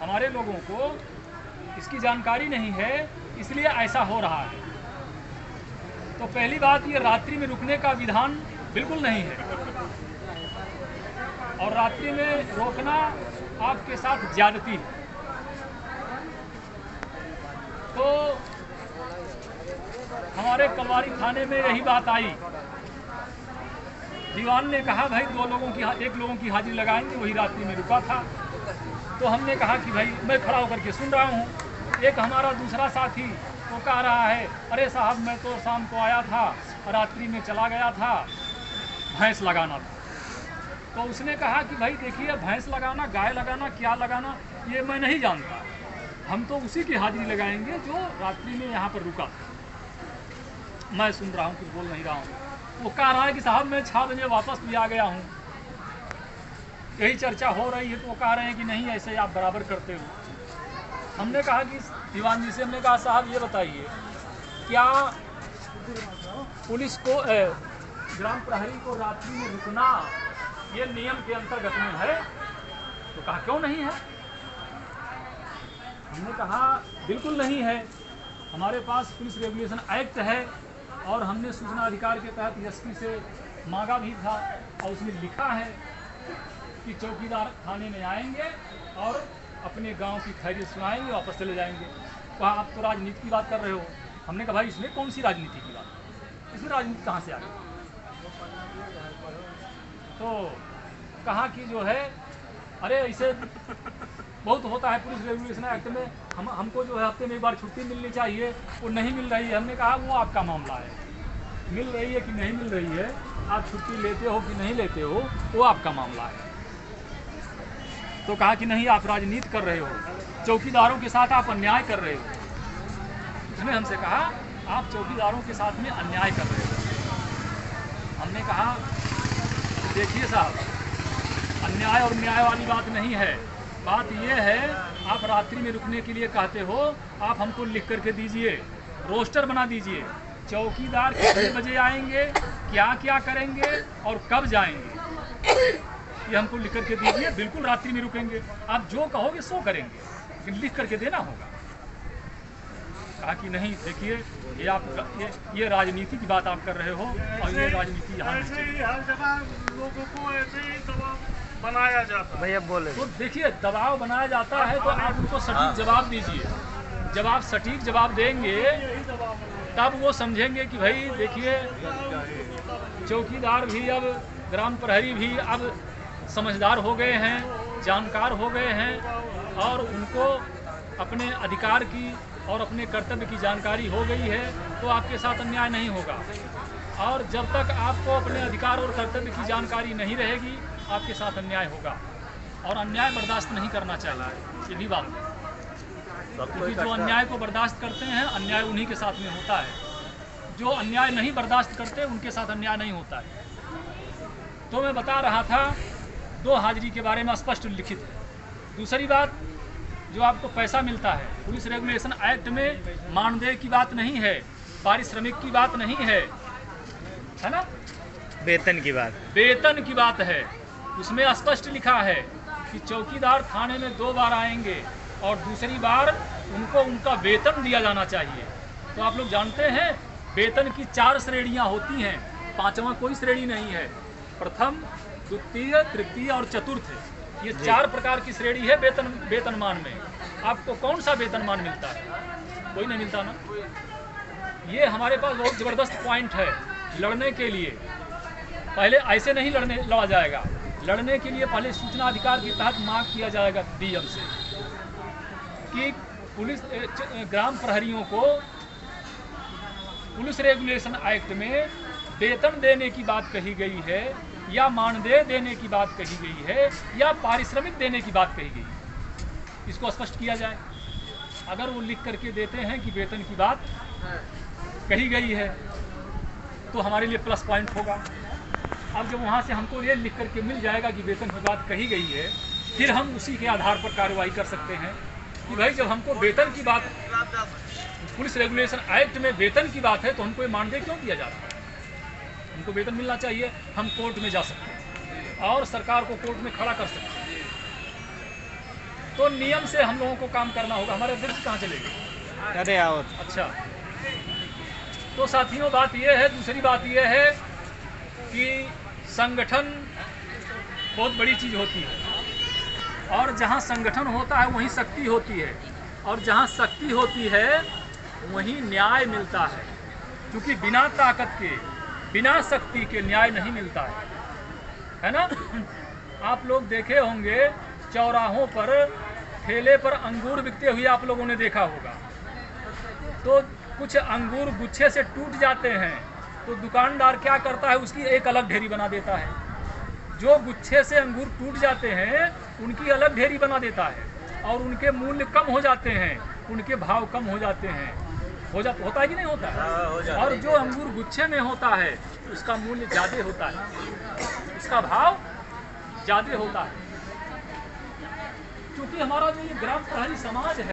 हमारे लोगों को इसकी जानकारी नहीं है, इसलिए ऐसा हो रहा है। तो पहली बात, ये रात्रि में रुकने का विधान बिल्कुल नहीं है, और रात्रि में रोकना आपके साथ ज्यादती है। तो हमारे कलवारी थाने में यही बात आई। दीवान ने कहा भाई एक लोगों की हाजिरी लगाएंगे, वही रात्रि में रुका था। तो हमने कहा कि भाई मैं खड़ा होकर के सुन रहा हूँ, एक हमारा दूसरा साथी वो कह रहा है, अरे साहब मैं तो शाम को आया था, रात्रि में चला गया था, भैंस लगाना था। तो उसने कहा कि भाई देखिए, भैंस लगाना, गाय लगाना, क्या लगाना, ये मैं नहीं जानता, हम तो उसी की हाजिरी लगाएंगे जो रात्रि में यहाँ पर रुका था। मैं सुन रहा हूँ, कुछ बोल नहीं रहा हूँ। वो कह रहा है कि साहब मैं 6 बजे वापस भी आ गया हूँ। यही चर्चा हो रही है, तो वो कह रहे हैं कि नहीं, ऐसे आप बराबर करते हो। हमने कहा कि दीवान जी से, हमने कहा साहब ये बताइए, क्या पुलिस को ग्राम प्रहरी को रात्रि में रुकना ये नियम के अंतर्गत में है? तो कहा क्यों नहीं है। हमने कहा बिल्कुल नहीं है, हमारे पास पुलिस रेगुलेशन एक्ट है, और हमने सूचना अधिकार के तहत एसपी से मांगा भी था, और उसमें लिखा है कि चौकीदार थाने में आएंगे और अपने गांव की खैरियत सुनाएंगे, वापस चले जाएंगे। कहा आप तो राजनीति की बात कर रहे हो। हमने कहा भाई इसमें कौन सी राजनीति की बात, इसमें राजनीति कहाँ से आ गई। तो कहा कि जो है, अरे ऐसे बहुत होता है पुलिस रेगुलेशन एक्ट में, हमको जो है हफ्ते में एक बार छुट्टी मिलनी चाहिए, वो नहीं मिल रही है। हमने कहा वो आपका मामला है, मिल रही है कि नहीं मिल रही है, आप छुट्टी लेते हो कि नहीं लेते हो, वो आपका मामला है। तो कहा कि नहीं, आप राजनीति कर रहे हो, चौकीदारों के साथ आप अन्याय कर रहे हो। उसने हमसे कहा आप चौकीदारों के साथ में अन्याय कर रहे हो। हमने कहा देखिए साहब, अन्याय और न्याय वाली बात नहीं है, बात यह है आप रात्रि में रुकने के लिए कहते हो, आप हमको लिख करके दीजिए, रोस्टर बना दीजिए, चौकीदार कितने बजे आएंगे, क्या क्या करेंगे और कब जाएंगे, ये हमको लिख करके दीजिए। बिल्कुल रात्रि में रुकेंगे, आप जो कहोगे सो करेंगे, लेकिन लिख करके देना होगा। कहा कि नहीं देखिए, ये राजनीति की बात आप कर रहे हो, और ये राजनीति यहाँ ऐसे ही हर जगह लोगों को ऐसे ही दबाव बनाया जाता है। भैया बोले तो देखिए, दबाव बनाया जाता है, तो आप उनको सटीक जवाब दीजिए। जब आप सटीक जवाब देंगे तब वो समझेंगे कि भाई देखिए, चौकीदार भी अब, ग्राम प्रहरी भी अब समझदार हो गए हैं, जानकार हो गए हैं, और उनको अपने अधिकार की और अपने कर्तव्य की जानकारी हो गई है, तो आपके साथ अन्याय नहीं होगा। और जब तक आपको अपने अधिकार और कर्तव्य की जानकारी नहीं रहेगी, आपके साथ अन्याय होगा, और अन्याय बर्दाश्त नहीं करना चाहिए। ये भी बात है, क्योंकि जो अन्याय को बर्दाश्त करते हैं, अन्याय उन्हीं के साथ में होता है। जो अन्याय नहीं बर्दाश्त करते, उनके साथ अन्याय नहीं होता है। तो मैं बता रहा था, 2 हाजिरी के बारे में स्पष्ट लिखित है। दूसरी बात, जो आपको पैसा मिलता है, पुलिस रेगुलेशन एक्ट में मानदेय की बात नहीं है, पारिश्रमिक की बात नहीं है ना, वेतन की बात है। उसमें स्पष्ट लिखा है कि चौकीदार थाने में 2 बार आएंगे, और दूसरी बार उनको उनका वेतन दिया जाना चाहिए। तो आप लोग जानते हैं, वेतन की 4 श्रेणियां होती हैं, 5वां कोई श्रेणी नहीं है। प्रथम, द्वितीय, तृतीय और चतुर्थ, ये 4 प्रकार की श्रेणी है वेतनमान में। आपको कौन सा वेतनमान मिलता है? कोई नहीं मिलता ना। ये हमारे पास बहुत ज़बरदस्त पॉइंट है लड़ने के लिए। पहले ऐसे नहीं लड़ा जाएगा, लड़ने के लिए पहले सूचना अधिकार के तहत मांग किया जाएगा डीएम से कि पुलिस ग्राम प्रहरियों को पुलिस रेगुलेशन एक्ट में वेतन देने की बात कही गई है, या मानदेय देने की बात कही गई है, या पारिश्रमिक देने की बात कही गई है। इसको स्पष्ट किया जाए। अगर वो लिख करके देते हैं कि वेतन की बात कही गई है, तो हमारे लिए प्लस पॉइंट होगा। अब जब वहाँ से हमको ये लिख करके मिल जाएगा कि वेतन की बात कही गई है, फिर हम उसी के आधार पर कार्रवाई कर सकते हैं कि भाई जब हमको वेतन की बात, पुलिस रेगुलेशन एक्ट में वेतन की बात है, तो हमको ये मानदेय क्यों दिया जा रहा है? हमको वेतन मिलना चाहिए। हम कोर्ट में जा सकते हैं और सरकार को कोर्ट में खड़ा कर सकते हैं। तो नियम से हम लोगों को काम करना होगा। हमारे अध्यक्ष कहाँ चले गए? अरे आओ। अच्छा, तो साथियों बात यह है, दूसरी बात यह है कि संगठन बहुत बड़ी चीज़ होती है, और जहाँ संगठन होता है वहीं शक्ति होती है, और जहाँ शक्ति होती है वहीं न्याय मिलता है, क्योंकि बिना ताकत के, बिना शक्ति के न्याय नहीं मिलता है ना। आप लोग देखे होंगे चौराहों पर ठेले पर अंगूर बिकते हुए आप लोगों ने देखा होगा, तो कुछ अंगूर गुच्छे से टूट जाते हैं तो दुकानदार क्या करता है, उसकी एक अलग ढेरी बना देता है। जो गुच्छे से अंगूर टूट जाते हैं उनकी अलग ढेरी बना देता है, और उनके मूल्य कम हो जाते हैं, उनके भाव कम हो जाते हैं। होता है कि नहीं होता है? और जो अंगूर गुच्छे में होता है उसका मूल्य ज़्यादा होता है, उसका भाव ज़्यादा होता है, क्योंकि हमारा जो ये ग्राम प्रहरी समाज है